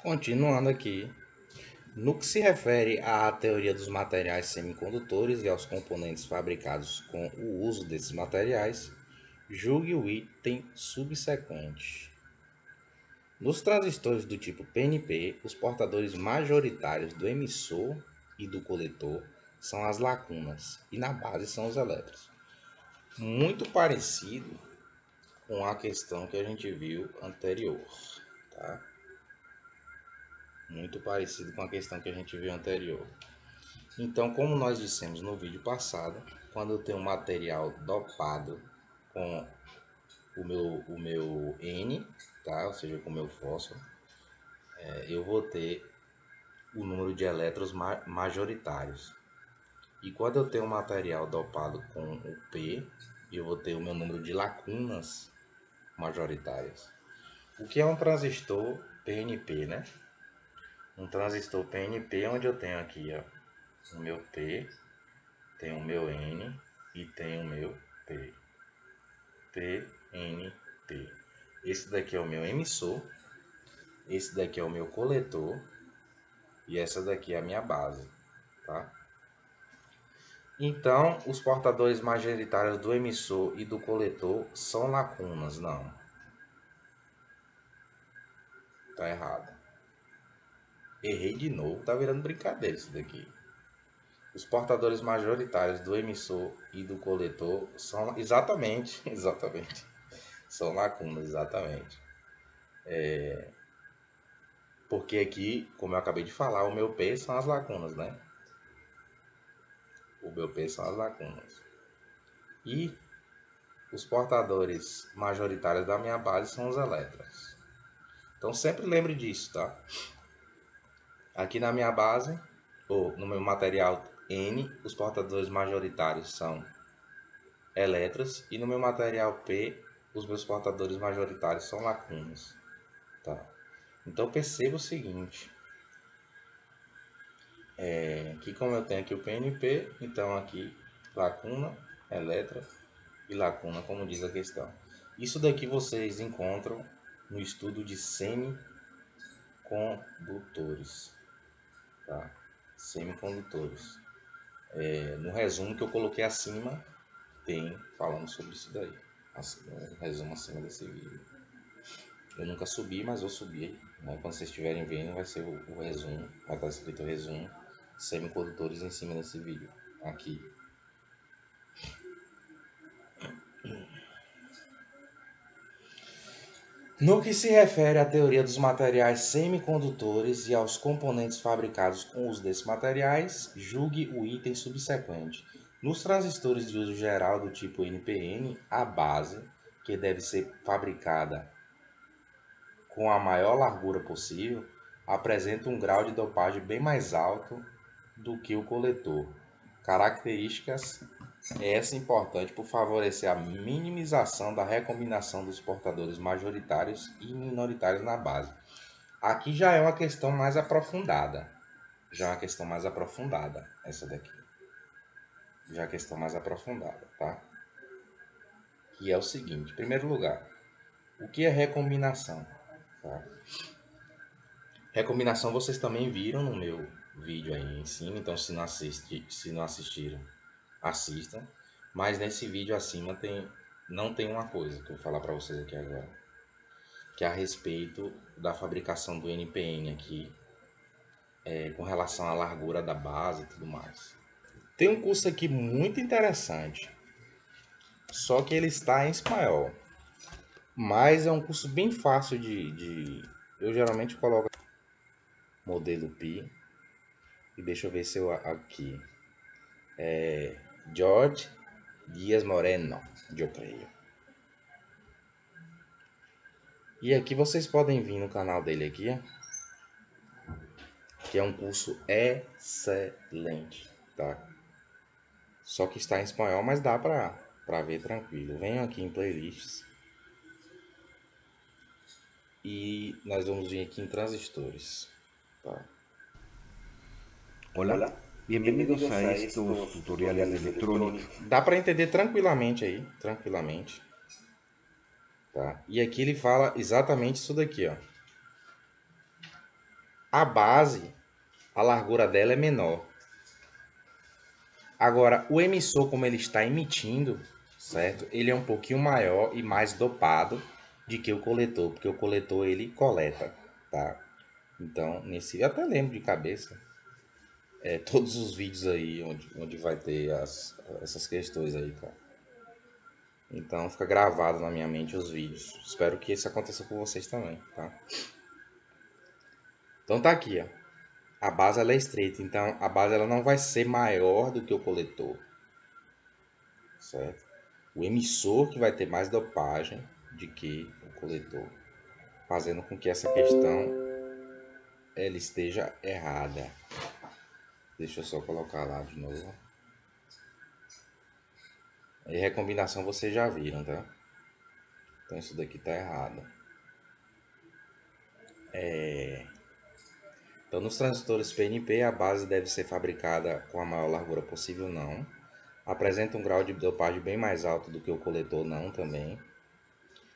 Continuando aqui, no que se refere à teoria dos materiais semicondutores e aos componentes fabricados com o uso desses materiais, julgue o item subsequente. Nos transistores do tipo PNP, os portadores majoritários do emissor e do coletor são as lacunas e na base são os elétrons. Muito parecido com a questão que a gente viu anterior, tá? Muito parecido com a questão que a gente viu anterior. Então, como nós dissemos no vídeo passado, quando eu tenho um material dopado com o meu N, tá? Ou seja, com o meu fósforo, eu vou ter o número de elétrons majoritários. E quando eu tenho um material dopado com o P, eu vou ter o meu número de lacunas majoritárias. O que é um transistor PNP, né? Um transistor PNP onde eu tenho aqui, ó, o meu P, tenho o meu N e tenho o meu P. PNP. Esse daqui é o meu emissor, esse daqui é o meu coletor e essa daqui é a minha base, tá? Então, os portadores majoritários do emissor e do coletor são lacunas? Não. Tá errado. Errei de novo, tá virando brincadeira isso daqui. Os portadores majoritários do emissor e do coletor são exatamente, são lacunas, exatamente. Porque aqui, como eu acabei de falar, o meu P são as lacunas, né? O meu P são as lacunas. E os portadores majoritários da minha base são os elétrons. Então sempre lembre disso, tá? Aqui na minha base, ou no meu material N, os portadores majoritários são elétrons. E no meu material P, os meus portadores majoritários são lacunas. Tá? Então perceba o seguinte. Aqui como eu tenho aqui o PNP, então aqui lacuna, elétron e lacuna, como diz a questão. Isso daqui vocês encontram no estudo de semicondutores, tá? Semicondutores. No resumo que eu coloquei acima, tem falando sobre isso daí. Assim, um resumo acima desse vídeo. Eu nunca subi, mas eu subi. Né? Quando vocês estiverem vendo, vai ser o resumo. Vai estar escrito o resumo semicondutores em cima desse vídeo. Aqui. No que se refere à teoria dos materiais semicondutores e aos componentes fabricados com o uso desses materiais, julgue o item subsequente. Nos transistores de uso geral do tipo NPN, a base, que deve ser fabricada com a maior largura possível, apresenta um grau de dopagem bem mais alto do que o coletor. Características essa importante por favorecer a minimização da recombinação dos portadores majoritários e minoritários na base. Aqui já é uma questão mais aprofundada. Já é uma questão mais aprofundada, essa daqui. Já é uma questão mais aprofundada, tá? Que é o seguinte, em primeiro lugar, o que é recombinação? Tá? Recombinação vocês também viram no meu vídeo aí em cima, então se não assistiram, assistam. Mas nesse vídeo acima não tem uma coisa que eu vou falar para vocês aqui agora, que é a respeito da fabricação do NPN aqui, com relação à largura da base e tudo mais. Tem um curso aqui muito interessante, só que ele está em espanhol, mas é um curso bem fácil eu geralmente coloco modelo Pi, e deixa eu ver se eu aqui, George Dias Moreno, eu creio. E aqui vocês podem vir no canal dele aqui, ó, que é um curso excelente, tá? Só que está em espanhol, mas dá pra ver tranquilo. Venham aqui em playlists e nós vamos vir aqui em transistores, tá? Hola, bienvenidos a estos tutoriales de electrónica. Dá pra entender tranquilamente aí, tranquilamente, tá? E aqui ele fala exatamente isso daqui, ó. A base, a largura dela é menor. Agora, o emissor, como ele está emitindo, certo? Ele é um pouquinho maior e mais dopado do que o coletor, porque o coletor ele coleta, tá? Então, nesse eu até lembro de cabeça, todos os vídeos aí onde vai ter essas questões aí, tá? Então, fica gravado na minha mente os vídeos. Espero que isso aconteça com vocês também, tá? Então tá aqui, ó. A base ela é estreita, então a base ela não vai ser maior do que o coletor, certo? O emissor que vai ter mais dopagem do que o coletor, fazendo com que essa questão ela esteja errada. Deixa eu só colocar lá de novo. E recombinação vocês já viram, tá? Então isso daqui tá errado. Então nos transistores PNP a base deve ser fabricada com a maior largura possível, não. Apresenta um grau de dopagem bem mais alto do que o coletor, não, também.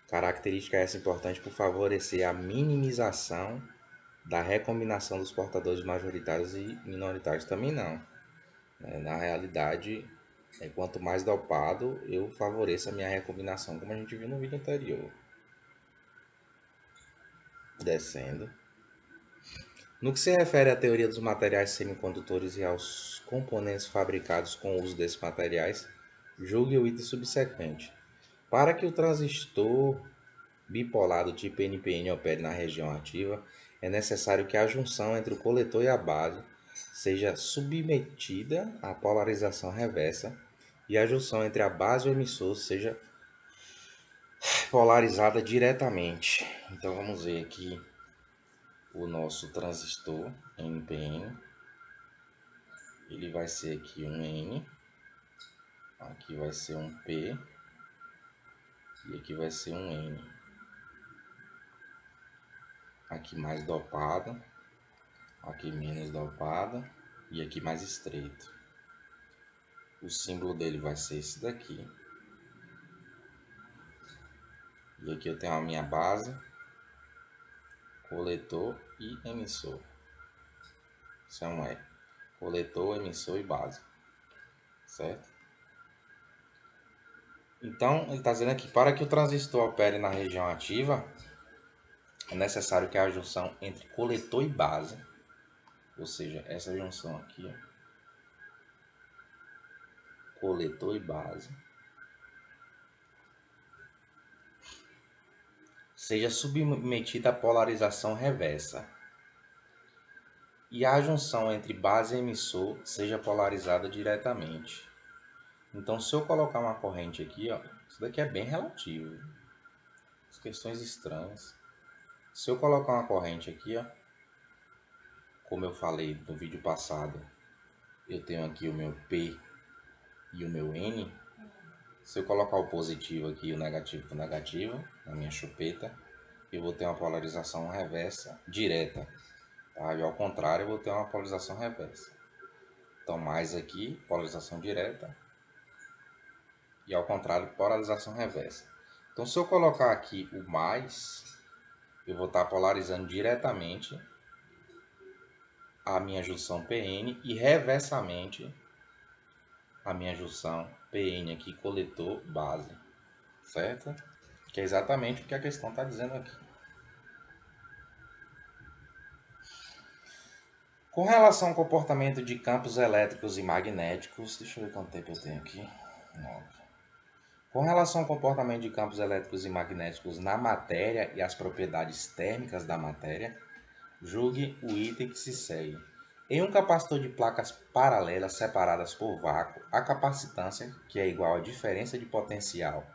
Característica essa importante por favorecer a minimização da recombinação dos portadores majoritários e minoritários, também não. Na realidade, quanto mais dopado, eu favoreço a minha recombinação, como a gente viu no vídeo anterior. Descendo. No que se refere à teoria dos materiais semicondutores e aos componentes fabricados com o uso desses materiais, julgue o item subsequente. Para que o transistor bipolar do tipo NPN opere na região ativa, é necessário que a junção entre o coletor e a base seja submetida à polarização reversa e a junção entre a base e o emissor seja polarizada diretamente. Então vamos ver aqui o nosso transistor NPN. Ele vai ser aqui um N, aqui vai ser um P e aqui vai ser um N. Aqui mais dopado, aqui menos dopado e aqui mais estreito. O símbolo dele vai ser esse daqui. E aqui eu tenho a minha base, coletor e emissor. Isso é um E. Coletor, emissor e base. Certo? Então, ele está dizendo aqui, para que o transistor opere na região ativa, é necessário que a junção entre coletor e base, ou seja, essa junção aqui, ó, coletor e base, seja submetida à polarização reversa. E a junção entre base e emissor seja polarizada diretamente. Então, se eu colocar uma corrente aqui, ó, isso daqui é bem relativo. As questões estranhas. Se eu colocar uma corrente aqui, ó, como eu falei no vídeo passado, eu tenho aqui o meu P e o meu N. Se eu colocar o positivo aqui e o negativo para o negativo, na minha chupeta, eu vou ter uma polarização reversa direta. Tá? E ao contrário, eu vou ter uma polarização reversa. Então, mais aqui, polarização direta. E ao contrário, polarização reversa. Então, se eu colocar aqui o mais, eu vou estar polarizando diretamente a minha junção PN e reversamente a minha junção PN aqui, coletor, base. Certo? Que é exatamente o que a questão está dizendo aqui. Com relação ao comportamento de campos elétricos e magnéticos, deixa eu ver quanto tempo eu tenho aqui. 9. Com relação ao comportamento de campos elétricos e magnéticos na matéria e as propriedades térmicas da matéria, julgue o item que se segue. Em um capacitor de placas paralelas separadas por vácuo, a capacitância, que é igual à diferença de potencial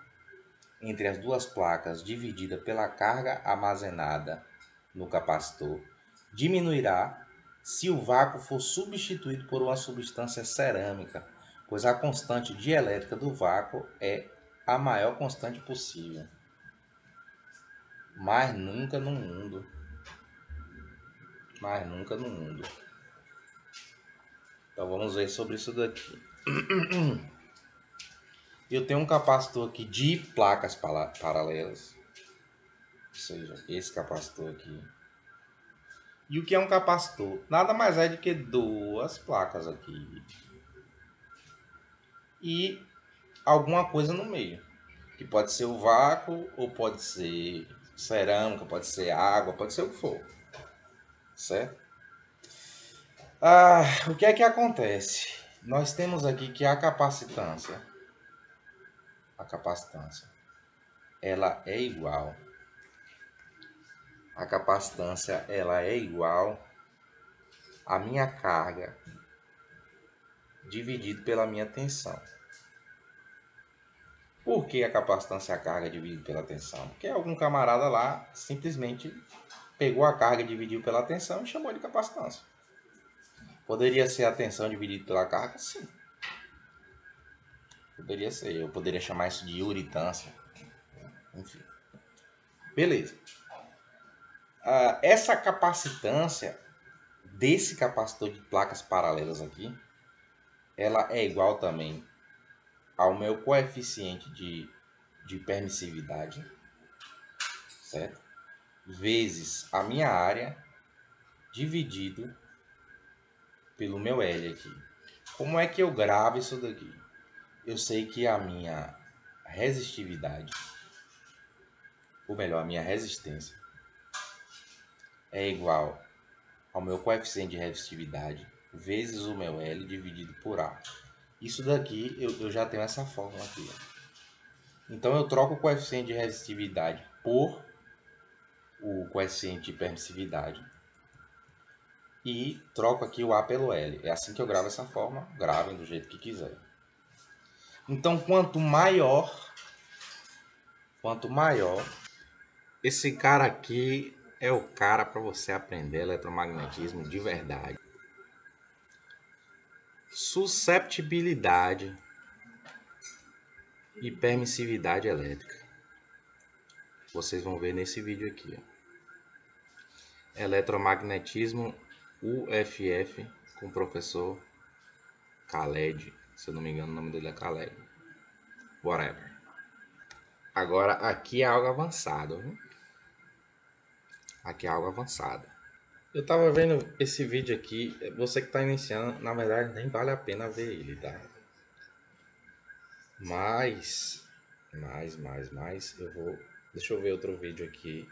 entre as duas placas dividida pela carga armazenada no capacitor, diminuirá se o vácuo for substituído por uma substância cerâmica, pois a constante dielétrica do vácuo é a maior constante possível. Mas nunca no mundo. Mas nunca no mundo. Então vamos ver sobre isso daqui. Eu tenho um capacitor aqui de placas paralelas. Ou seja, esse capacitor aqui. E o que é um capacitor? Nada mais é do que duas placas aqui e alguma coisa no meio, que pode ser o vácuo, ou pode ser cerâmica, pode ser água, pode ser o que for, certo? O que é que acontece? Nós temos aqui que a capacitância, ela é igual, à minha carga dividido pela minha tensão. Por que a capacitância é a carga dividida pela tensão? Porque algum camarada lá simplesmente pegou a carga, dividiu pela tensão e chamou de capacitância. Poderia ser a tensão dividida pela carga? Sim. Poderia ser. Eu poderia chamar isso de uritância. Enfim. Beleza. Essa capacitância desse capacitor de placas paralelas aqui, ela é igual também ao meu coeficiente de permissividade, certo? Vezes a minha área dividido pelo meu L aqui. Como é que eu gravo isso daqui? Eu sei que a minha resistividade, ou melhor, a minha resistência, é igual ao meu coeficiente de resistividade vezes o meu L dividido por A. Isso daqui eu já tenho essa fórmula aqui. Então eu troco o coeficiente de resistividade por o coeficiente de permissividade e troco aqui o A pelo L. É assim que eu gravo essa forma. Gravem do jeito que quiser. Então quanto maior esse cara aqui é o cara para você aprender eletromagnetismo de verdade. Susceptibilidade e permissividade elétrica. Vocês vão ver nesse vídeo aqui. Eletromagnetismo UFF com o professor Khaled. Se eu não me engano, o nome dele é Khaled. Whatever. Agora, aqui é algo avançado. Viu? Aqui é algo avançado. Eu tava vendo esse vídeo aqui. Você que tá iniciando, na verdade, nem vale a pena ver ele, tá? Mas deixa eu ver outro vídeo aqui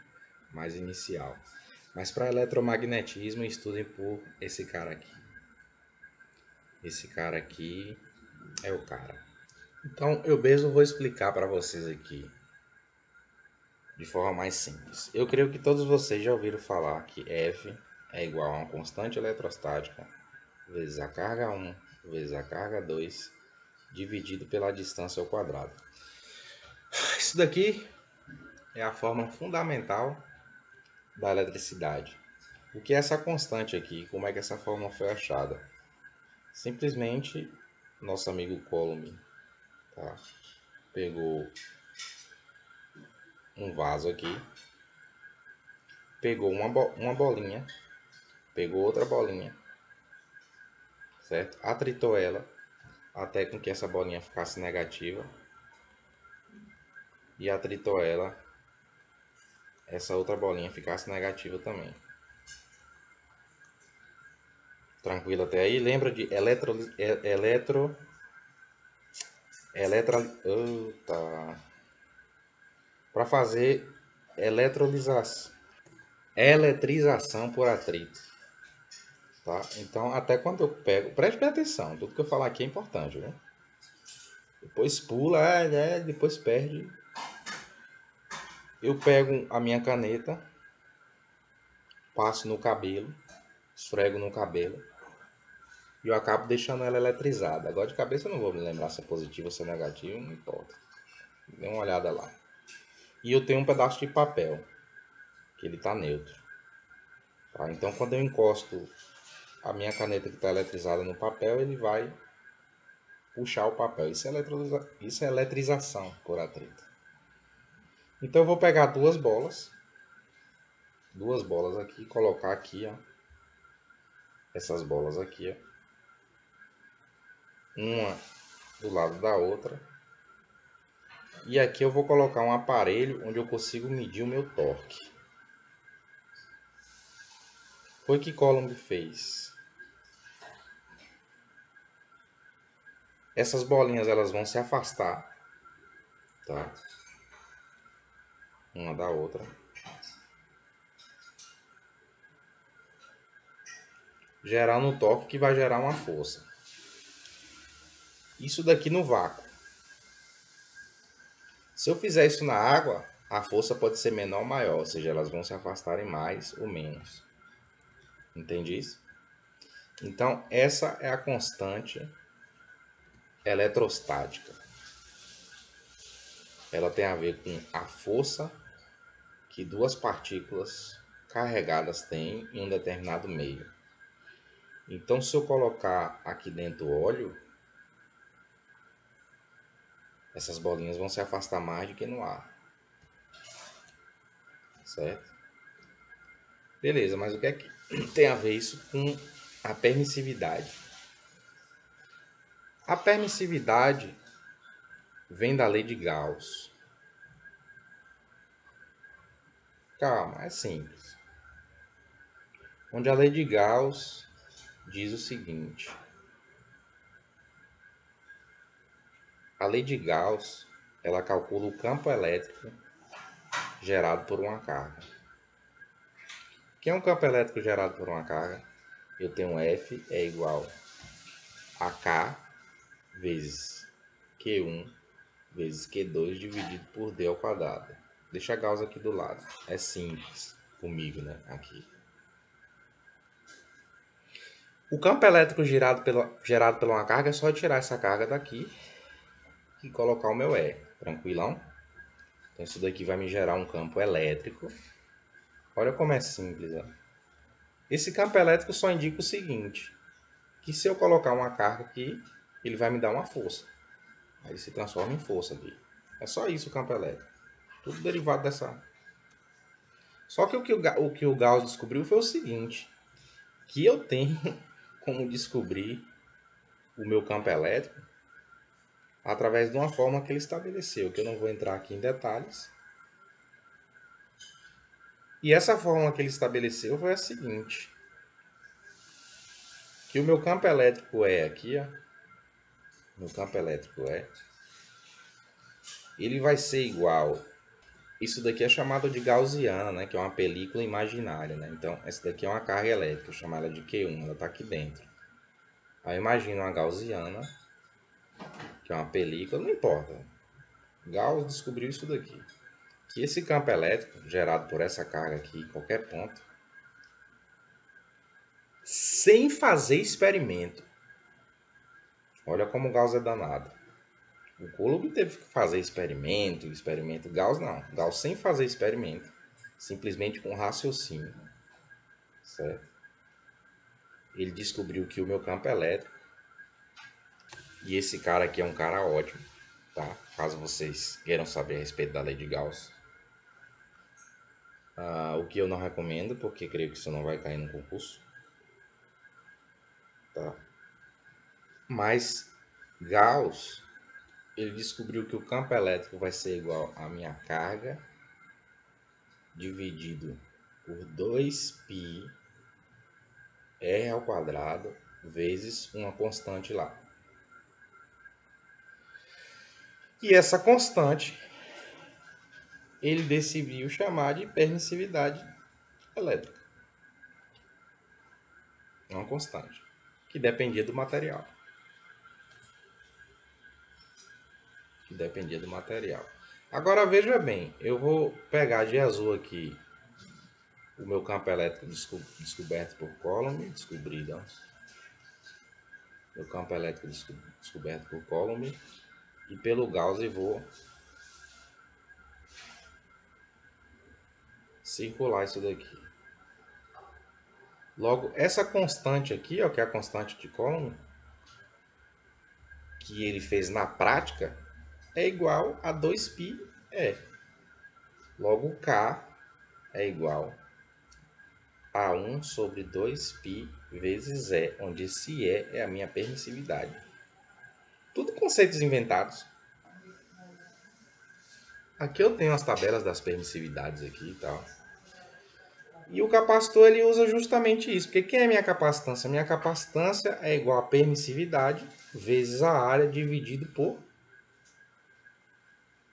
mais inicial. Mas para eletromagnetismo, estudem por esse cara aqui. Esse cara aqui é o cara. Então eu mesmo vou explicar para vocês aqui de forma mais simples. Eu creio que todos vocês já ouviram falar que F é igual a uma constante eletrostática vezes a carga 1 vezes a carga 2 dividido pela distância ao quadrado. Isso daqui é a fórmula fundamental da eletricidade. O que é essa constante aqui? Como é que essa fórmula foi achada? Simplesmente nosso amigo Coulomb, tá? Pegou um vaso aqui, pegou uma bolinha, pegou outra bolinha, certo? Atritou ela até com que essa bolinha ficasse negativa e atritou ela, essa outra bolinha ficasse negativa também. Tranquilo até aí? Lembra de para fazer eletrização por atrito, tá? Então, até quando eu pego, preste bem atenção, tudo que eu falar aqui é importante, né? Depois pula, depois perde. Eu pego a minha caneta, passo no cabelo, esfrego no cabelo e eu acabo deixando ela eletrizada. Agora de cabeça eu não vou me lembrar se é positivo ou se é negativo, não importa. Dê uma olhada lá. E eu tenho um pedaço de papel, que ele está neutro. Tá? Então quando eu encosto a minha caneta que está eletrizada no papel, ele vai puxar o papel. Isso é eletrização por atrito. Então eu vou pegar duas bolas aqui, colocar aqui, ó, essas bolas aqui, ó, uma do lado da outra. E aqui eu vou colocar um aparelho onde eu consigo medir o meu torque. foi que Coulomb fez? Essas bolinhas elas vão se afastar, tá? Uma da outra. Gerando um torque que vai gerar uma força. Isso daqui no vácuo. Se eu fizer isso na água, a força pode ser menor ou maior, ou seja, elas vão se afastarem mais ou menos. Entende isso? Então, essa é a constante eletrostática. Ela tem a ver com a força que duas partículas carregadas têm em um determinado meio. Então, se eu colocar aqui dentro óleo, essas bolinhas vão se afastar mais do que no ar. Certo? Beleza, mas o que é que tem a ver isso com a permissividade? A permissividade vem da lei de Gauss. Calma, é simples. Onde a lei de Gauss diz o seguinte: a lei de Gauss, ela calcula o campo elétrico gerado por uma carga. O que é um campo elétrico gerado por uma carga? Eu tenho F é igual a K vezes Q1 vezes Q2 dividido por D ao quadrado. Deixa a Gauss aqui do lado. É simples comigo, né? Aqui. O campo elétrico gerado por uma carga é só tirar essa carga daqui e colocar o meu E. Tranquilão? Então isso daqui vai me gerar um campo elétrico. Olha como é simples. Ó. Esse campo elétrico só indica o seguinte: que se eu colocar uma carga aqui, ele vai me dar uma força. Aí ele se transforma em força aqui. É só isso o campo elétrico. Tudo derivado dessa. Só que o que o Gauss descobriu foi o seguinte: que eu tenho como descobrir o meu campo elétrico através de uma forma que ele estabeleceu, que eu não vou entrar aqui em detalhes. E essa forma que ele estabeleceu foi a seguinte: que o meu campo elétrico é aqui, ó. Meu campo elétrico é. Ele vai ser igual. Isso daqui é chamado de gaussiana, né? Que é uma película imaginária, né? Então, essa daqui é uma carga elétrica, eu chamo ela de Q1, ela está aqui dentro. Aí imagina uma gaussiana, que é uma película, não importa. Gauss descobriu isso daqui. Que esse campo elétrico, gerado por essa carga aqui em qualquer ponto, sem fazer experimento. Olha como o Gauss é danado. O Coulomb teve que fazer experimento. Gauss não. Gauss sem fazer experimento. Simplesmente com raciocínio. Certo? Ele descobriu que o meu campo é elétrico. E esse cara aqui é um cara ótimo. Tá? Caso vocês queiram saber a respeito da lei de Gauss. O que eu não recomendo, porque creio que isso não vai cair no concurso. Tá? Mas Gauss, ele descobriu que o campo elétrico vai ser igual à minha carga dividido por 2π r ao quadrado vezes uma constante lá. E essa constante ele decidiu chamar de permissividade elétrica. É uma constante que dependia do material. Agora veja bem, eu vou pegar de azul aqui o meu campo elétrico descoberto por Coulomb, meu campo elétrico descoberto por Coulomb, e pelo Gauss eu vou circular isso daqui. Logo, essa constante aqui, ó, que é a constante de Coulomb, que ele fez na prática, é igual a 2π E. Logo, K é igual a 1 sobre 2π vezes E, onde esse E é a minha permissividade. Tudo conceitos inventados. Aqui eu tenho as tabelas das permissividades aqui e tal. E o capacitor ele usa justamente isso. Porque quem é minha capacitância? Minha capacitância é igual a permissividade vezes a área dividido por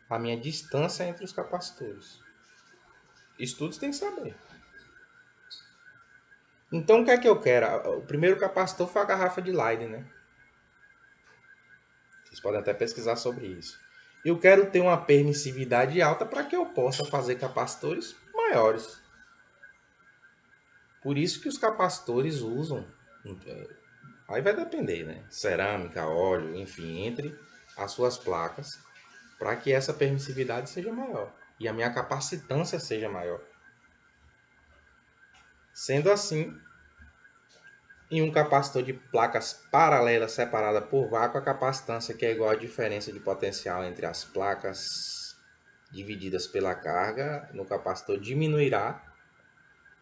a minha distância entre os capacitores. Isso tudo você tem que saber. Então o que é que eu quero? O primeiro capacitor foi a garrafa de Leyden, né? Vocês podem até pesquisar sobre isso. Eu quero ter uma permissividade alta para que eu possa fazer capacitores maiores. Por isso que os capacitores usam, aí vai depender, né? Cerâmica, óleo, enfim, entre as suas placas, para que essa permissividade seja maior e a minha capacitância seja maior. Sendo assim, em um capacitor de placas paralelas separada por vácuo, a capacitância que é igual à diferença de potencial entre as placas divididas pela carga no capacitor diminuirá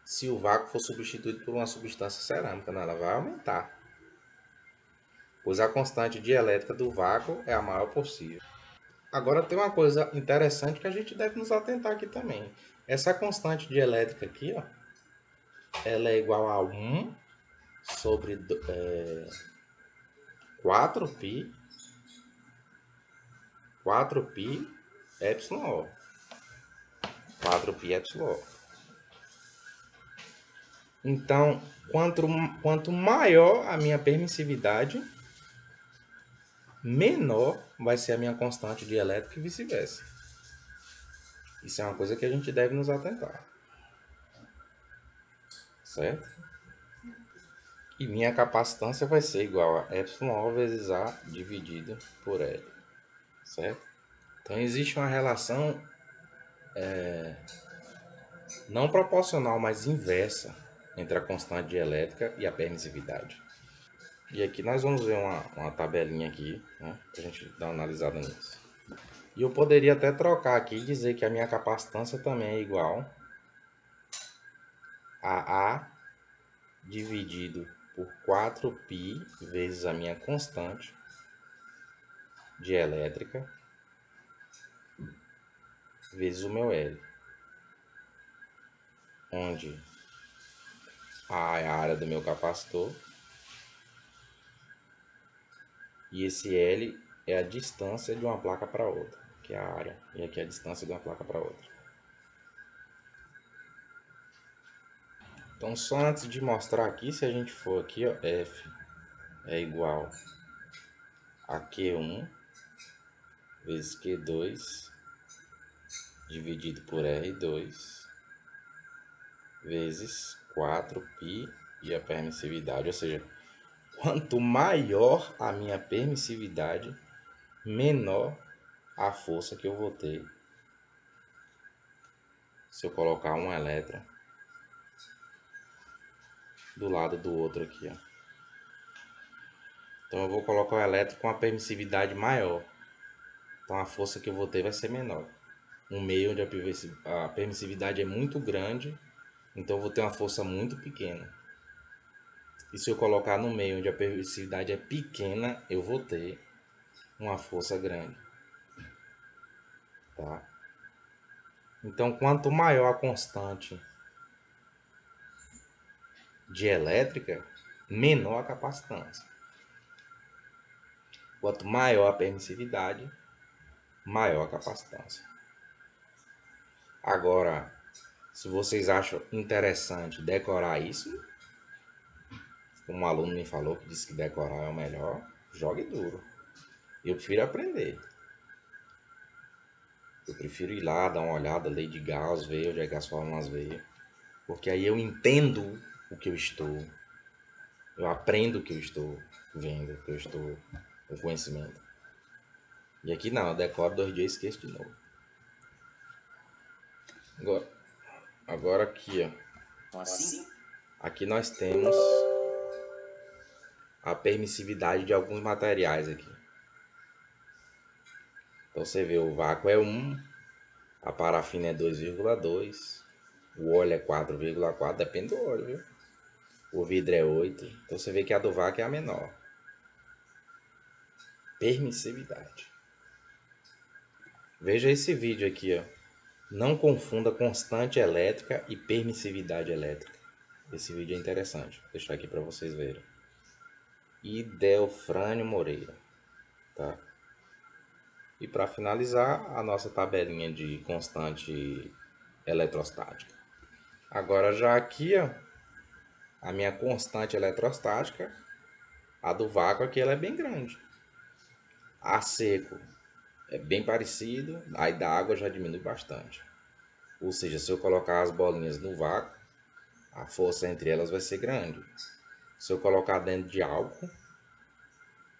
se o vácuo for substituído por uma substância cerâmica. Não, ela vai aumentar, pois a constante dielétrica do vácuo é a maior possível. Agora tem uma coisa interessante que a gente deve nos atentar aqui também. Essa constante dielétrica aqui, ó, ela é igual a 1 sobre 4π 4π epsilon O. 4π epsilon O. Então, quanto maior a minha permissividade, menor vai ser a minha constante dielétrica e vice-versa. Isso é uma coisa que a gente deve nos atentar. Certo? E minha capacitância vai ser igual a epsilon vezes A dividido por L. Certo? Então existe uma relação não proporcional, mas inversa entre a constante dielétrica e a permissividade. E aqui nós vamos ver uma tabelinha aqui, né, para a gente dar uma analisada nisso. E eu poderia até trocar aqui e dizer que a minha capacitância também é igual a A dividido por 4π vezes a minha constante dielétrica vezes o meu L, onde A é a área do meu capacitor e esse L é a distância de uma placa para outra, que é a área, e aqui é a distância de uma placa para outra. Então, só antes de mostrar aqui, se a gente for aqui, ó, F é igual a Q1 vezes Q2 dividido por R2 vezes 4π e a permissividade, ou seja, quanto maior a minha permissividade, menor a força que eu vou ter se eu colocar um elétron do lado do outro aqui, ó. Então eu vou colocar o elétron com a permissividade maior, então a força que eu vou ter vai ser menor. Um meio onde a permissividade é muito grande, então eu vou ter uma força muito pequena. E se eu colocar no meio onde a permissividade é pequena, eu vou ter uma força grande. Tá? Então, quanto maior a constante dielétrica, menor a capacitância. Quanto maior a permissividade, maior a capacitância. Agora, se vocês acham interessante decorar isso, como um aluno me falou que disse que decorar é o melhor, jogue duro. Eu prefiro aprender. Eu prefiro ir lá, dar uma olhada, ler de Gauss, ver onde é que as fórmulas veio. Porque aí eu entendo o que eu estou. Eu aprendo o que eu estou vendo, o que eu estou, o conhecimento. E aqui não, eu decoro 2 dias e esqueço de novo. Agora aqui, ó. Aqui nós temos a permissividade de alguns materiais aqui. Então você vê, o vácuo é 1, a parafina é 2,2, o óleo é 4,4, depende do óleo, viu? O vidro é 8, então você vê que a do vácuo é a menor. Permissividade. Veja esse vídeo aqui, ó. Não confunda constante elétrica e permissividade elétrica. Esse vídeo é interessante, vou deixar aqui para vocês verem. Idelfrânio Moreira, tá? E para finalizar, a nossa tabelinha de constante eletrostática. Agora já aqui, ó, a minha constante eletrostática, a do vácuo aqui, ela é bem grande. A seco é bem parecido, aí da água já diminui bastante. Ou seja, se eu colocar as bolinhas no vácuo, a força entre elas vai ser grande. Se eu colocar dentro de álcool,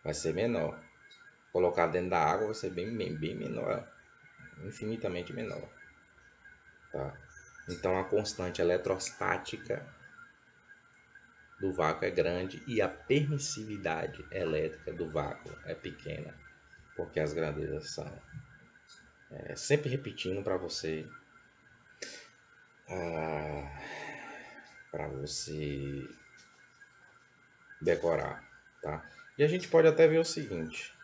vai ser menor. Colocar dentro da água vai ser bem menor, infinitamente menor. Tá? Então a constante eletrostática do vácuo é grande e a permissividade elétrica do vácuo é pequena, porque as grandezas são. Sempre repetindo para você decorar, tá? E a gente pode até ver o seguinte: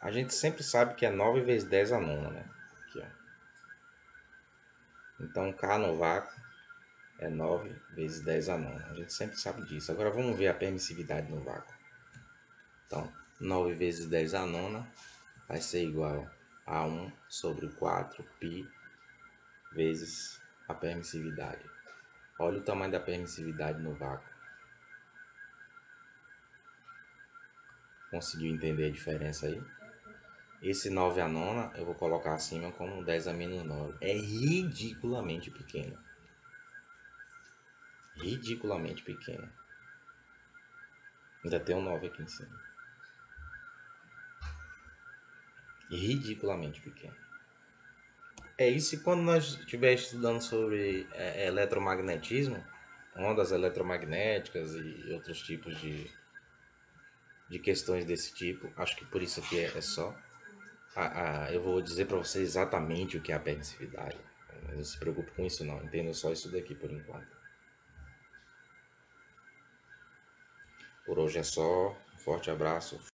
a gente sempre sabe que é 9 vezes 10 a nona, né? Aqui, ó. Então K no vácuo é 9 vezes 10 a nona. A gente sempre sabe disso. Agora vamos ver a permissividade no vácuo. Então, 9 vezes 10 a nona vai ser igual a 1 sobre 4 π vezes a permissividade. Olha o tamanho da permissividade no vácuo. Conseguiu entender a diferença aí? Esse 9 a nona eu vou colocar acima como 10 a menos 9. É ridiculamente pequeno. Ridiculamente pequeno. Ainda tem um 9 aqui em cima. Ridiculamente pequeno. É isso, e quando nós estiver estudando sobre eletromagnetismo, ondas eletromagnéticas e outros tipos de questões desse tipo, acho que por isso aqui é só. Eu vou dizer para você exatamente o que é a permissividade. Não se preocupe com isso não, entenda só isso daqui por enquanto. Por hoje é só, um forte abraço.